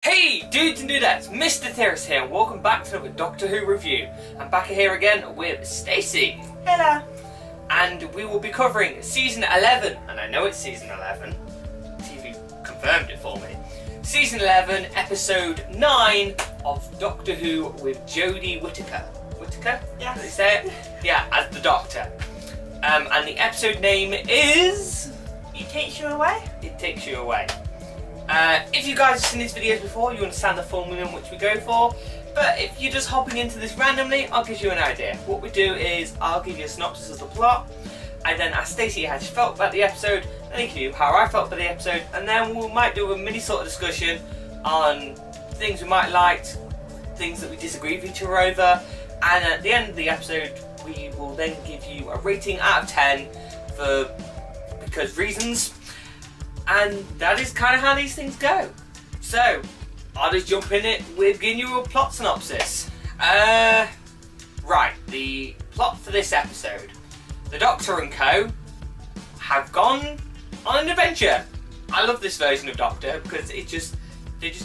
Hey dudes and dudettes, Mr. Theris here, and welcome back to another Doctor Who review. I'm back here again with Stacey. Hello. And we will be covering season 11, and I know it's season 11, TV confirmed it for me. Season 11, episode 9 of Doctor Who with Jodie Whittaker. Whittaker? Yes. Did they say it? Yeah, as the Doctor. And the episode name is... It takes you away? It Takes You Away. If you guys have seen these videos before, you understand the formula in which we go for. But if you're just hopping into this randomly, I'll give you an idea. What we do is, I'll give you a synopsis of the plot, and then ask Stacey how she felt about the episode, and then give you how I felt about the episode, and then we might do a mini sort of discussion on things we might like, things that we disagree with each other over, and at the end of the episode, we will then give you a rating out of 10 because reasons. And that is kind of how these things go. So, I'll just jump in it with giving you a plot synopsis. Right, the plot for this episode. The Doctor and co have gone on an adventure. I love this version of Doctor because they just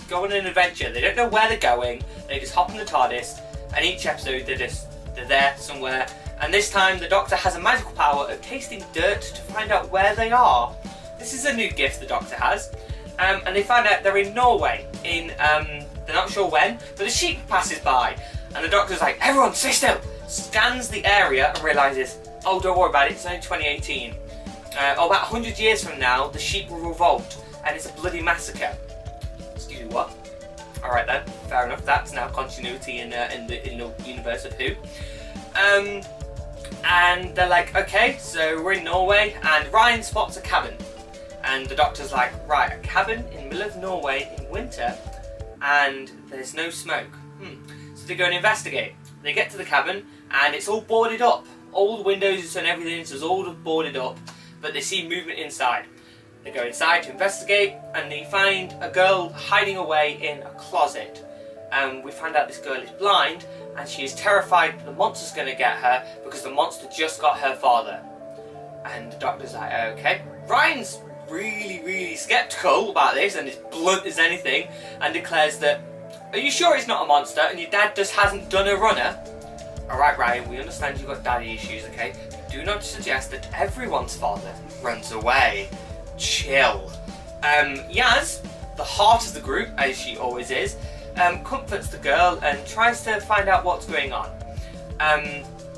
go on an adventure. They don't know where they're going. They just hop in the TARDIS, and each episode they're there somewhere. And this time the Doctor has a magical power of tasting dirt to find out where they are. This is a new gift the Doctor has, and they find out they're in Norway, they're not sure when, but a sheep passes by, and the Doctor's like, everyone stay still, scans the area and realises, oh don't worry about it, it's only 2018. About 100 years from now, the sheep will revolt, and it's a bloody massacre. Excuse me, what? Alright then, fair enough, that's now continuity in the universe of Who. And they're like, okay, so we're in Norway, and Ryan spots a cabin. And the Doctor's like, right, a cabin in the middle of Norway in winter, and there's no smoke. So they go and investigate. They get to the cabin, and it's all boarded up. All the windows and everything is all boarded up, but they see movement inside. They go inside to investigate, and they find a girl hiding away in a closet. We find out this girl is blind, and she is terrified that the monster's going to get her, because the monster just got her father. And the Doctor's like, okay. Ryan's really skeptical about this and is blunt as anything and declares that, are you sure it's not a monster and your dad just hasn't done a runner? Alright Ryan, we understand you've got daddy issues, okay? Do not suggest that everyone's father runs away. Chill. Yaz, the heart of the group, as she always is, comforts the girl and tries to find out what's going on.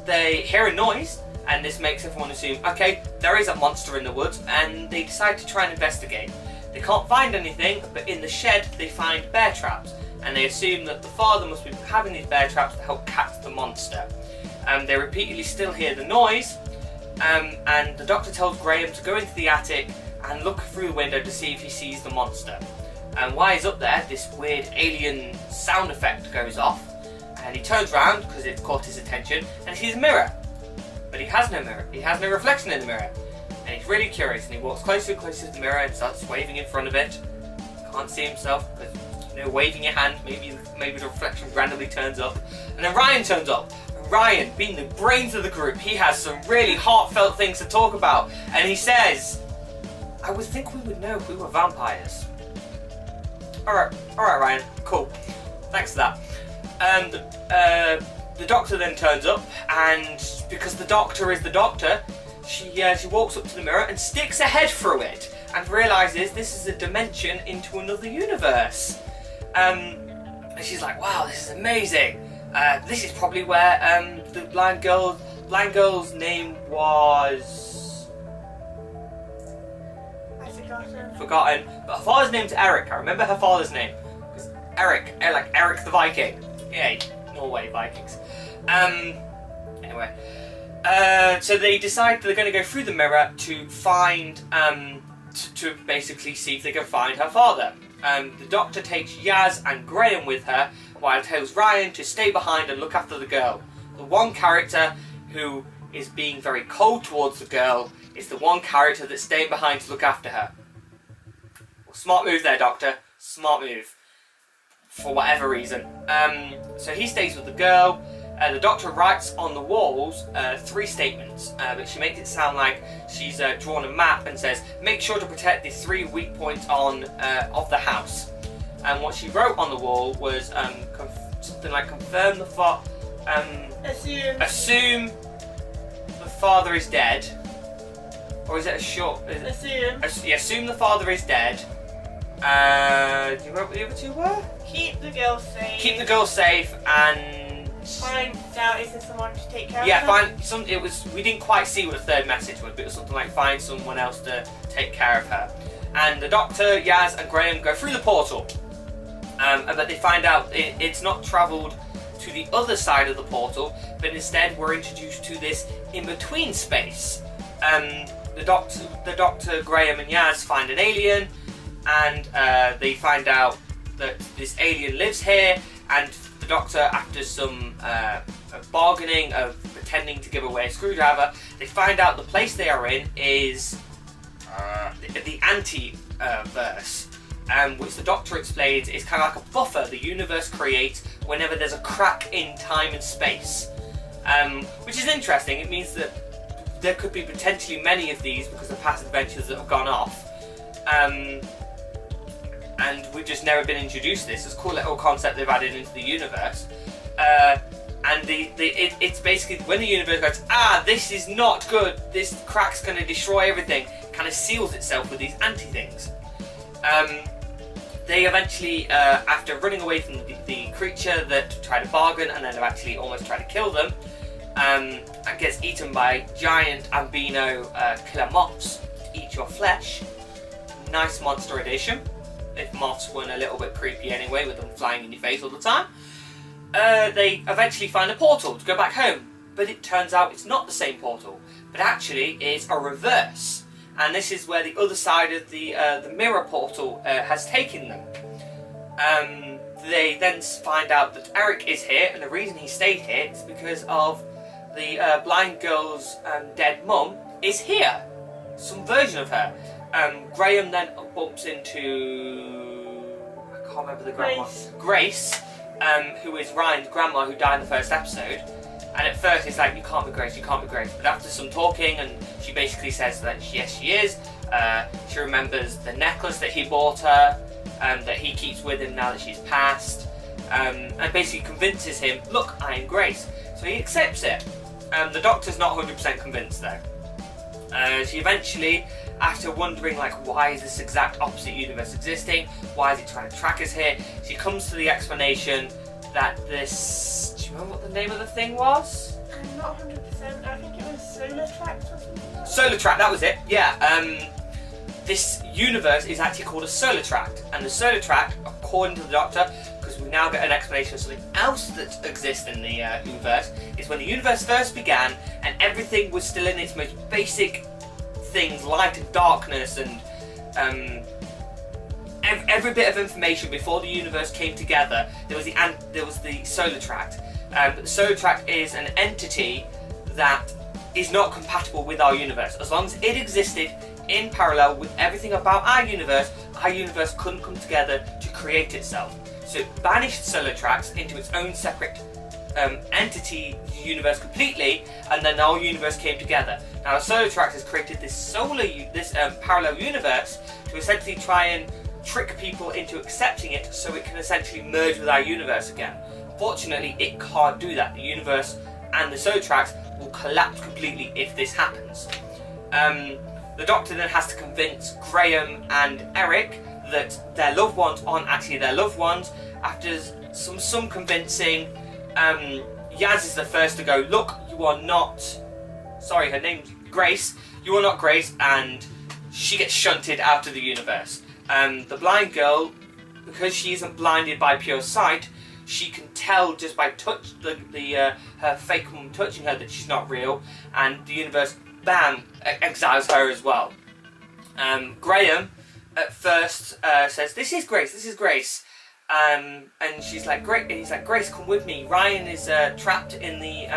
They hear a noise, and this makes everyone assume, okay, there is a monster in the woods, and they decide to try and investigate. They can't find anything, but in the shed they find bear traps, and they assume that the father must be having these bear traps to help catch the monster. They repeatedly still hear the noise, and the Doctor tells Graham to go into the attic and look through the window to see if he sees the monster. And while he's up there, this weird alien sound effect goes off, and he turns around because it's caught his attention, and he sees a mirror. But he has no mirror, he has no reflection in the mirror. And he's really curious, and he walks closer and closer to the mirror and starts waving in front of it. Can't see himself, but waving your hand, maybe the reflection randomly turns up. And then Ryan turns up. And Ryan, being the brains of the group, he has some really heartfelt things to talk about. And he says, I would think we would know if we were vampires. Alright Ryan, cool. Thanks for that. The Doctor then turns up, and because the Doctor is the Doctor, she walks up to the mirror and sticks her head through it, and realises this is a dimension into another universe. And she's like, wow, this is amazing. This is probably where the blind girl's name was... I've forgotten. But her father's name's Eric. I remember her father's name. It's Eric, like Eric the Viking. Yay, Norway Vikings. Anyway. So they decide they're going to go through the mirror to find, to basically see if they can find her father. The Doctor takes Yaz and Graham with her, while tells Ryan to stay behind and look after the girl. The one character who is being very cold towards the girl is the one character that's staying behind to look after her. Well, smart move there, Doctor. Smart move. For whatever reason. So he stays with the girl. The Doctor writes on the walls 3 statements, but she makes it sound like she's drawn a map and says, make sure to protect the 3 weak points of the house. and what she wrote on the wall was something like confirm the assume the father is dead, or is it a short? Assume the father is dead. Do you remember what the other two were? Keep the girl safe. Keep the girl safe and find out if there's someone to take care of her. Yeah, find some. It was we didn't quite see what the third message was, but it was something like find someone else to take care of her. And the Doctor, Yaz, and Graham go through the portal, but they find out it's not travelled to the other side of the portal, but instead we're introduced to this in-between space. The Doctor, Graham, and Yaz find an alien, and they find out that this alien lives here, and the Doctor, after some bargaining of pretending to give away a screwdriver, they find out the place they are in is the anti-verse, which the Doctor explains is kind of like a buffer the universe creates whenever there's a crack in time and space, which is interesting. It means that there could be potentially many of these because of past adventures that have gone off, and we've just never been introduced to this. It's a cool little concept they've added into the universe, and it's basically when the universe goes, this is not good, this crack's going to destroy everything, kind of seals itself with these anti-things. They eventually, after running away from the creature that tried to bargain and then eventually almost tried to kill them, and gets eaten by giant albino killer moths to eat your flesh. Nice monster edition, if moths weren't a little bit creepy anyway, with them flying in your face all the time. They eventually find a portal to go back home, but it turns out it's not the same portal, but actually it's a reverse. And this is where the other side of the mirror portal has taken them. They then find out that Eric is here, and the reason he stayed here is because of the blind girl's dead mum is here. Some version of her. Graham then bumps into... I can't remember the grandma. Grace, who is Ryan's grandma who died in the first episode. And at first it's like, you can't be Grace, you can't be Grace. But after some talking, and she basically says that yes, she is. She remembers the necklace that he bought her, that he keeps with him now that she's passed, and basically convinces him, look, I am Grace. So he accepts it. The Doctor's not 100% convinced though. She eventually, after wondering like, why is this exact opposite universe existing? Why is it trying to track us here? She comes to the explanation that this... Do you remember what the name of the thing was? I'm not 100%. I think it was Solar Tract or something like that. Solar Tract, that was it. Yeah. This universe is actually called a Solar Tract, and the Solar Tract, according to the Doctor, because we now get an explanation of something else that exists in the universe, is when the universe first began and everything was still in its most basic things, light and darkness, and every bit of information before the universe came together. There was the Solar Tract. But the Solar Tract is an entity that is not compatible with our universe. As long as it existed in parallel with everything about our universe couldn't come together to create itself. So it banished Solar Tracts into its own separate entity universe completely, and then our universe came together. Now the Solar Tract has created this parallel universe to essentially try and trick people into accepting it so it can essentially merge with our universe again. Fortunately, it can't do that. The universe and the Solar Tracts will collapse completely if this happens. The Doctor then has to convince Graham and Eric that their loved ones aren't actually their loved ones. After some convincing, Yaz is the first to go, look, you are not... Sorry, her name's Grace. You are not Grace, and she gets shunted out of the universe. The blind girl, because she isn't blinded by pure sight, she can tell just by touch, her fake mum touching her, that she's not real, and the universe, bam, exiles her as well. Graham at first says, "This is Grace, this is Grace," and she's like, "Great," and he's like, "Grace, come with me. Ryan is trapped in the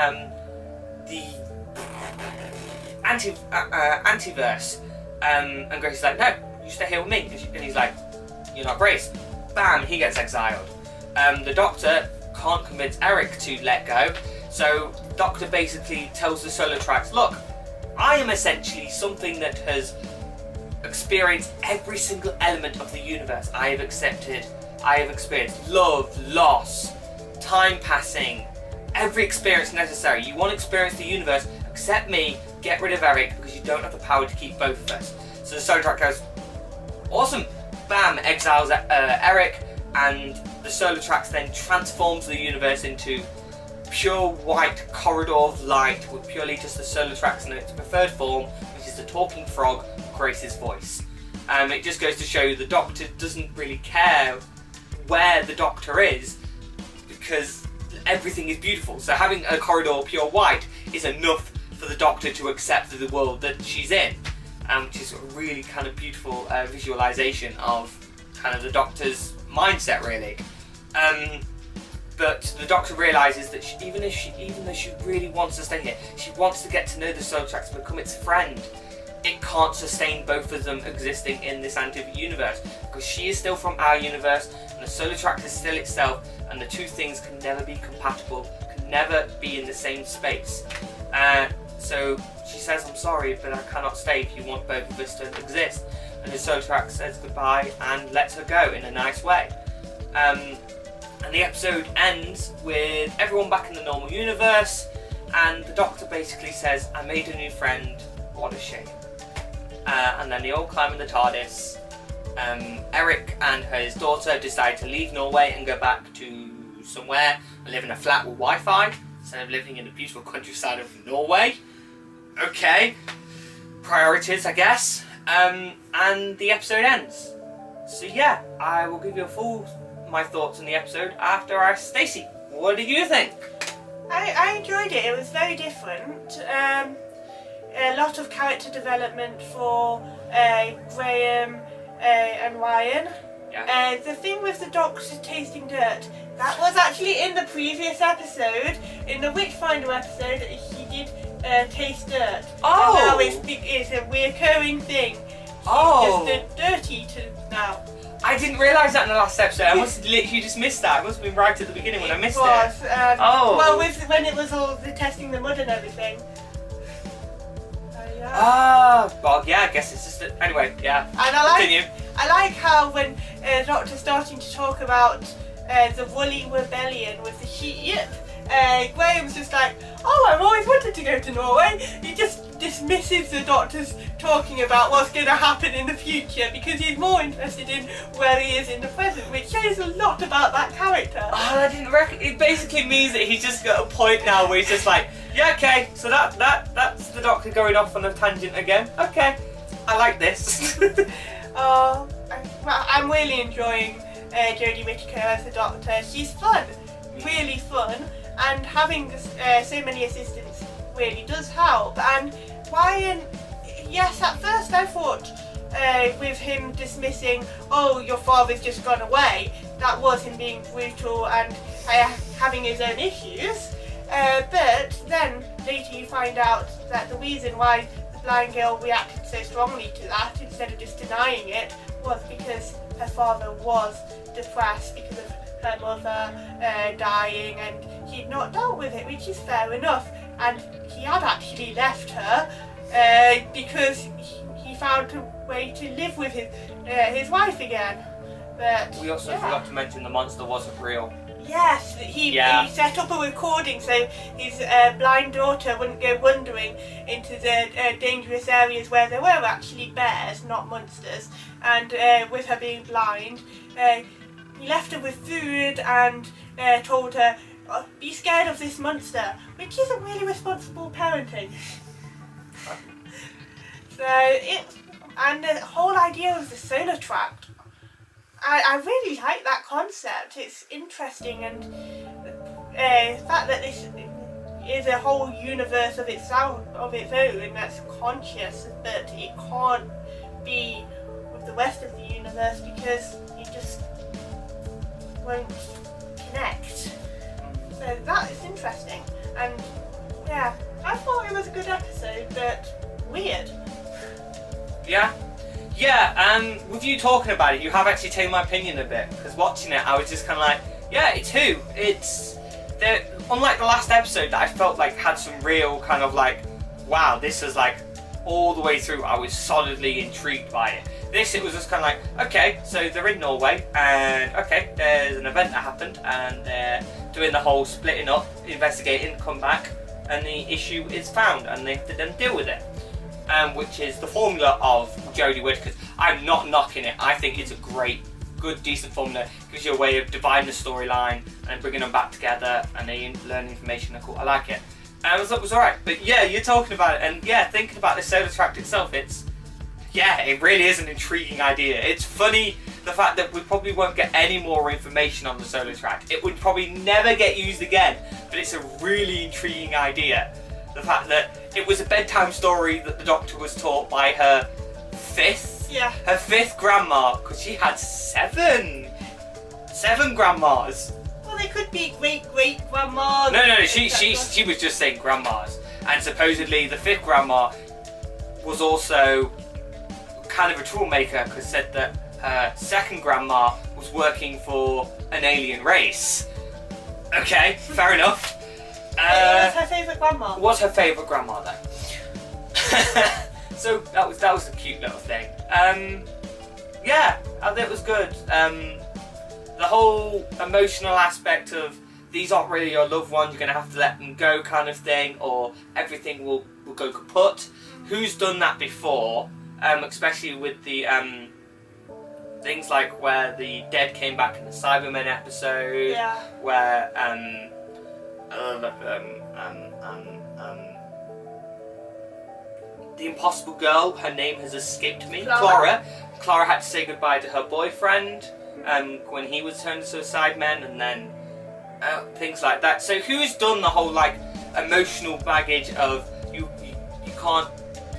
antiverse." And Grace is like, "No, you stay here with me." And he's like, "You're not Grace." Bam, he gets exiled. The Doctor can't convince Eric to let go, so the Doctor basically tells the Solar Tracts, look, I am essentially something that has experienced every single element of the universe. I have accepted I have experienced. Love, loss, time passing, every experience necessary. You want to experience the universe, accept me, get rid of Eric, because you don't have the power to keep both of us. So the Solar Tract goes, awesome, bam, exiles Eric, and the Solar Tract then transforms the universe into pure white corridor of light with purely just the Solar Tract in its preferred form, which is the talking frog, Grace's voice. It just goes to show the Doctor doesn't really care where the Doctor is, because everything is beautiful. So having a corridor pure white is enough for the Doctor to accept the world that she's in, which is a really kind of beautiful visualization of kind of the Doctor's mindset, really. But the Doctor realises that even though she really wants to stay here, she wants to get to know the Solar Tract and become its friend. It can't sustain both of them existing in this anti-universe, because she is still from our universe and the Solar Tract is still itself, and the two things can never be compatible, can never be in the same space. So she says, I'm sorry, but I cannot stay if you want both of us to exist. And the Solar Tract says goodbye and lets her go in a nice way. And the episode ends with everyone back in the normal universe, and the Doctor basically says, I made a new friend, what a shame. And then they all climb in the TARDIS. Eric and his daughter decide to leave Norway and go back to somewhere and live in a flat with Wi-Fi instead of living in the beautiful countryside of Norway. Okay, priorities, I guess. And the episode ends. So yeah, I will give you my thoughts on the episode after I ask Stacey. What did you think? I enjoyed it. It was very different. A lot of character development for Graham and Ryan. Yeah. The thing with the Doctor tasting dirt, that was actually in the previous episode, in the Witchfinder episode. He did taste dirt. Oh! And now it's a reoccurring thing. He's just a dirt eater now. I didn't realise that in the last episode. I must have literally just missed that. It must have been right at the beginning when I missed it. Oh. Well, when it was all the testing the mud and everything. Well, yeah, I guess it's just anyway, yeah. And I like how when Doctor's starting to talk about the woolly rebellion with the sheep, Graham's just like, oh, I've always wanted to go to Norway. He just dismisses the Doctor's talking about what's going to happen in the future because he's more interested in where he is in the present, which says a lot about that character. Oh, I didn't reckon. It basically means that he's just got a point now where he's just like, yeah, okay, so that's the Doctor going off on a tangent again. Okay, I like this. I'm really enjoying Jodie Whittaker as the Doctor. She's fun, really fun, and having so many assistants really does help. And Ryan, yes, at first I thought with him dismissing, oh, your father's just gone away, that was him being brutal and having his own issues. But then later you find out that the reason why the blind girl reacted so strongly to that instead of just denying it was because her father was depressed because of her mother dying, and he'd not dealt with it, which is fair enough. And he had actually left her because he found a way to live with his wife again. But we also forgot to mention the monster wasn't real. Yes, he set up a recording so his blind daughter wouldn't go wandering into the dangerous areas where there were actually bears, not monsters. And with her being blind, he left her with food and told her, oh, be scared of this monster, which isn't really responsible parenting. And the whole idea of the Solar Tract, I really like that concept. It's interesting, and the fact that this is a whole universe of its own that's conscious, but it can't be with the rest of the universe because it just won't connect. So that is interesting, and yeah, I thought it was a good episode, but weird. Yeah, with you talking about it, you have actually taken my opinion a bit, because watching it, I was just kind of like, yeah, it's who? Unlike the last episode that I felt like had some real kind of like, wow, this was like all the way through. I was solidly intrigued by it. This, it was just kind of like, okay, so they're in Norway, and okay, there's an event that happened, and they're doing the whole splitting up, investigating, come back, and the issue is found, and they have to then deal with it. Which is the formula of Jodie Whittaker. I'm not knocking it. I think it's a great, good, decent formula. Gives you a way of dividing the storyline and bringing them back together, and they learn information. Cool. I like it. And I thought it was alright. But yeah, you're talking about it, and yeah, thinking about the solar tract itself, it really is an intriguing idea. It's funny the fact that we probably won't get any more information on the solar tract. It would probably never get used again, but it's a really intriguing idea. The fact that it was a bedtime story that the Doctor was taught by her fifth grandma, because she had seven grandmas. Well, they could be great grandmas. No, she was just saying grandmas, and supposedly the fifth grandma was also kind of a troublemaker, because said that her second grandma was working for an alien race. Okay, fair enough. What's her favourite grandma? What's her favourite grandma then? So that was a cute little thing. Yeah, I think it was good. The whole emotional aspect of these aren't really your loved ones, you're going to have to let them go kind of thing, or everything will go kaput. Who's done that before? Especially with the things like where the dead came back in the Cybermen episode, where the Impossible Girl, her name has escaped me, Clara had to say goodbye to her boyfriend when he was turned to a Cybermen, and then things like that. So who's done the whole like emotional baggage of you can't,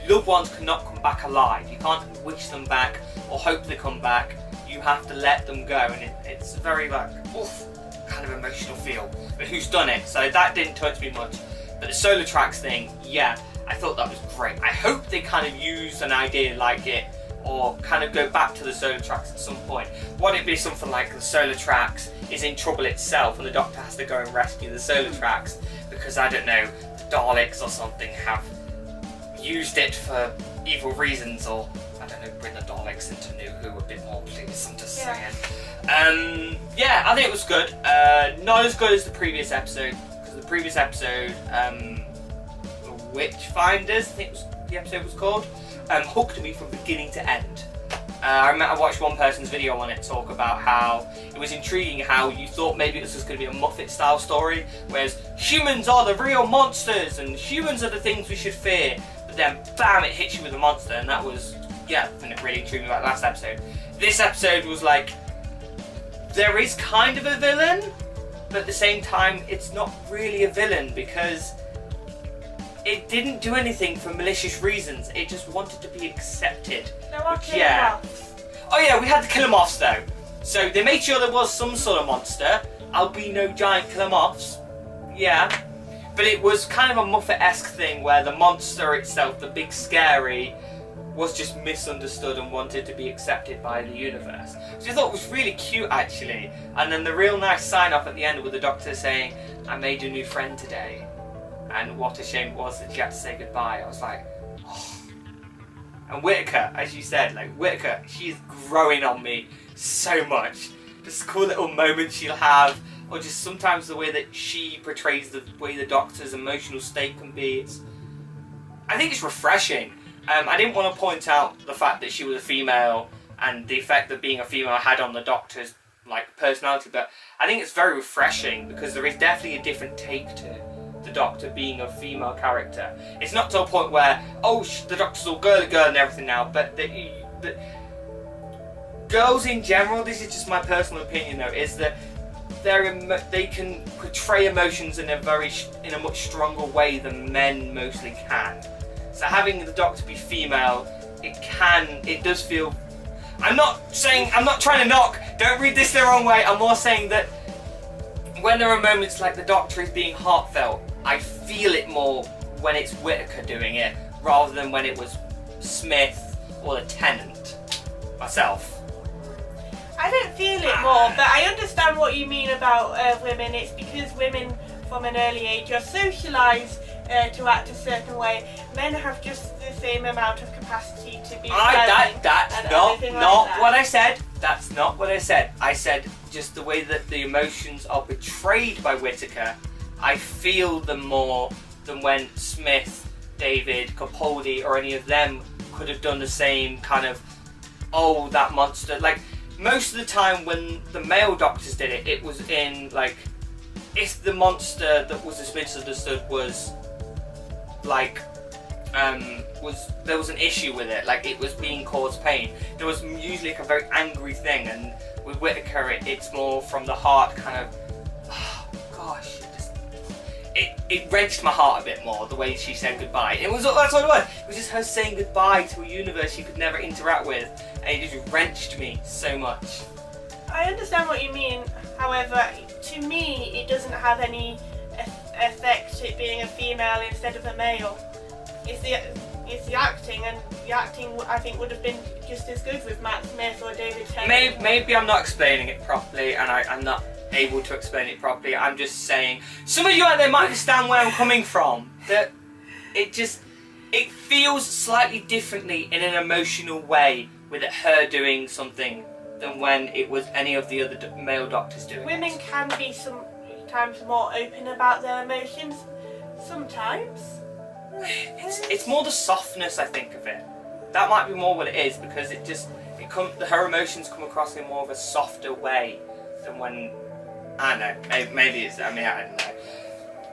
loved ones cannot come back alive, you can't wish them back or hope they come back, you have to let them go, and it's very like oof, kind of emotional feel. But who's done it? So that didn't touch me much. But the solar tracks thing, yeah, I thought that was great. I hope they kind of use an idea like it, or kind of go back to the solar tracks at some point. Would it be something like the solar tracks is in trouble itself and the Doctor has to go and rescue the solar tracks because, I don't know, the Daleks or something have used it for evil reasons, or I don't know, bring the Daleks into New Who a bit more, please, I'm just saying. Yeah, I think it was good. Not as good as the previous episode, because the previous episode, Witchfinders, I think the episode was called, hooked me from beginning to end. I remember I watched one person's video on it talk about how it was intriguing how you thought maybe it was just going to be a Muppet style story, whereas humans are the real monsters and humans are the things we should fear, but then bam, it hits you with a monster, and that was, yeah, and it really intrigued me about the last episode. This episode was like, there is kind of a villain, but at the same time it's not really a villain, because it didn't do anything for malicious reasons. It just wanted to be accepted. There are kill-em-offs. Oh yeah, we had the kill-em-offs though. So they made sure there was some sort of monster, albino giant kill-em-offs. Yeah. But it was kind of a Muppet-esque thing where the monster itself, the big scary, was just misunderstood and wanted to be accepted by the universe. Which I thought was really cute actually. And then the real nice sign-off at the end with the Doctor saying, I made a new friend today. And what a shame it was that she had to say goodbye. I was like, oh. And Whittaker, as you said, like Whittaker, she's growing on me so much. Just cool little moments she'll have, or just sometimes the way that she portrays the way the Doctor's emotional state can be. I think it's refreshing. I didn't want to point out the fact that she was a female and the effect that being a female had on the Doctor's like personality, but I think it's very refreshing because there is definitely a different take to it. The Doctor being a female character. It's not to a point where, oh, the Doctor's all girly girl and everything now, but the girls in general, this is just my personal opinion though, is that they can portray emotions in a much stronger way than men mostly can. So having the Doctor be female, it does feel, I'm not trying to knock, don't read this the wrong way, I'm more saying that when there are moments like the Doctor is being heartfelt, I feel it more when it's Whittaker doing it, rather than when it was Smith or the Tennant, myself. I don't feel it more, but I understand what you mean about women. It's because women from an early age are socialised to act a certain way. Men have just the same amount of capacity to be caring That's and not everything like not that. what I said. That's not what I said. I said just the way that the emotions are portrayed by Whittaker. I feel them more than when Smith, David, Capaldi, or any of them could have done the same kind of, oh, that monster. Like, most of the time when the male doctors did it, it was in, like, if the monster that was misunderstood was, like, there was an issue with it, like it was being caused pain. There was usually like a very angry thing, and with Whittaker, it's more from the heart, kind of, oh, gosh. It wrenched my heart a bit more, the way she said goodbye. That's what it was. It was just her saying goodbye to a universe she could never interact with, and it just wrenched me so much. I understand what you mean. However, to me, it doesn't have any effect it being a female instead of a male. It's the acting, and the acting I think would have been just as good with Matt Smith or David Tennant. Maybe I'm not explaining it properly, and I'm not able to explain it properly. I'm just saying, some of you out there might understand where I'm coming from. That it feels slightly differently in an emotional way with her doing something than when it was any of the other male doctors doing Women it. can be sometimes more open about their emotions. Sometimes. It's more the softness, I think, of it. That might be more what it is, because her emotions come across in more of a softer way than when, I don't know, maybe it's, I don't know.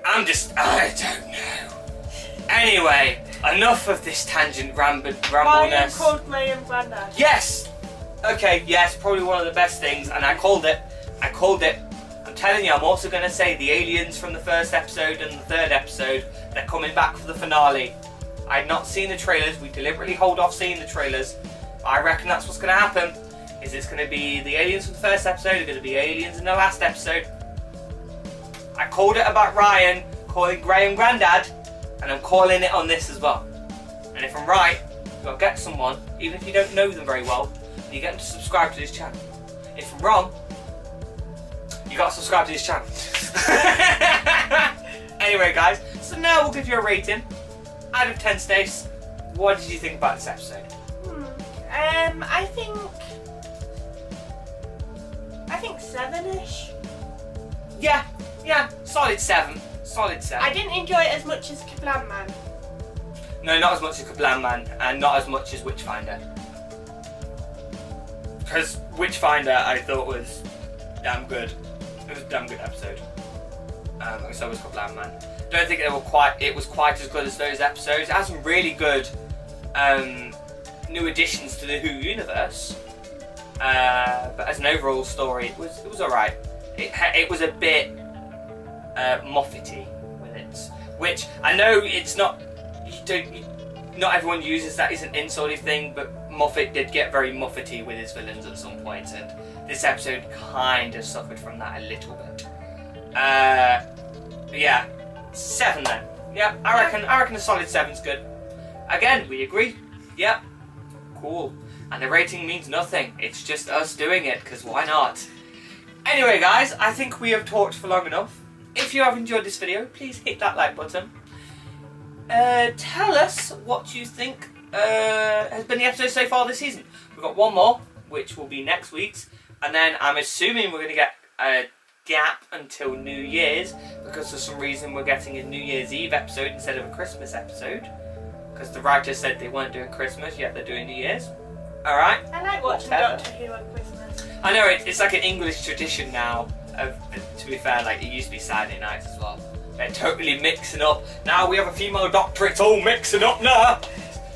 I don't know. Anyway, enough of this tangent rambleness. Ryan called Graham Grandad. Yes! Okay, yes, probably one of the best things, and I called it. I'm telling you, I'm also going to say the aliens from the first episode and the third episode, they're coming back for the finale. I had not seen the trailers. We deliberately hold off seeing the trailers. I reckon that's what's going to happen. Is it's going to be the aliens from the first episode, they're going to be aliens in the last episode. I called it about Ryan calling Graham Grandad, and I'm calling it on this as well. And if I'm right, you've got to get someone, even if you don't know them very well, and you get them to subscribe to this channel. If I'm wrong, you got to subscribe to this channel. Anyway, guys, so now we'll give you a rating. Out of 10 Stace, what did you think about this episode? I think 7-ish. Yeah, solid 7. I didn't enjoy it as much as Kablam Man. No, not as much as Kablam Man, and not as much as Witchfinder. Because Witchfinder I thought was damn good. It was a damn good episode. And so was Kablam Man. Don't think it was quite as good as those episodes. It had some really good new additions to the Who universe. But as an overall story, it was alright. It was a bit Moffat-y with it, which I know it's not. Not everyone uses that as an insulty thing, but Moffat did get very Moffat-y with his villains at some point, and this episode kind of suffered from that a little bit. Yeah, 7 then. Yeah, I reckon a solid 7's good. Again, we agree. Yep, cool. And the rating means nothing. It's just us doing it, because why not? Anyway, guys, I think we have talked for long enough. If you have enjoyed this video, please hit that like button. Tell us what you think has been the episode so far this season. We've got one more, which will be next week's, and then I'm assuming we're going to get a gap until New Year's, because for some reason we're getting a New Year's Eve episode instead of a Christmas episode, because the writers said they weren't doing Christmas, yet they're doing New Year's. Alright? I like watching Doctor Who on Christmas. I know, it's like an English tradition now. To be fair, like, it used to be Saturday nights as well. They're totally mixing up. Now we have a female Doctor, it's all mixing up now.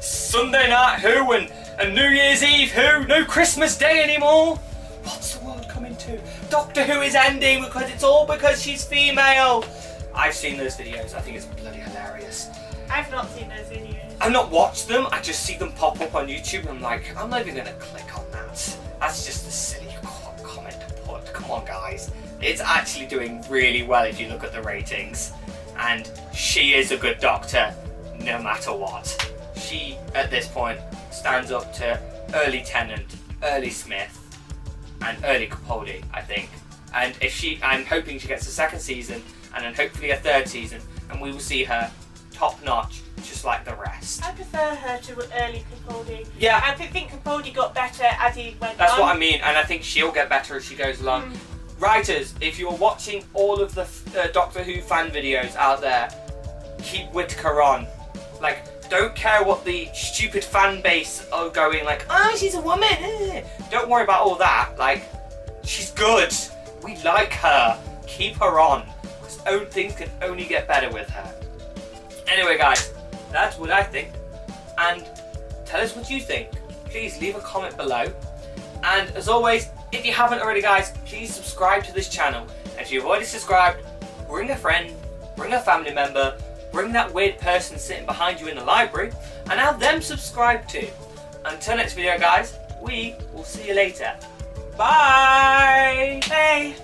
Sunday night Who and New Year's Eve Who, no Christmas Day anymore. What's the world coming to? Doctor Who is ending because she's female. I've seen those videos, I think it's bloody hilarious. I've not seen those videos. I've not watched them, I just see them pop up on YouTube and I'm like, I'm not even going to click on that. That's just a silly comment to put. Come on, guys. It's actually doing really well if you look at the ratings. And she is a good Doctor, no matter what. She, at this point, stands up to early Tennant, early Smith, and early Capaldi, I think. And I'm hoping she gets a second season, and then hopefully a third season, and we will see her top notch, just like the rest. I prefer her to early Capaldi. Yeah. I think Capaldi got better as he went That's on. what I mean, and I think she'll get better as she goes along. Writers, if you're watching all of the Doctor Who fan videos out there, keep Whittaker on. Like, don't care what the stupid fan base are going like, oh, she's a woman. Don't worry about all that. Like, she's good. We like her. Keep her on. Because things can only get better with her. Anyway, guys, that's what I think. And tell us what you think. Please leave a comment below. And as always, if you haven't already, guys, please subscribe to this channel. And if you've already subscribed, bring a friend, bring a family member, bring that weird person sitting behind you in the library, and have them subscribe too. Until next video, guys, we will see you later. Bye! Hey.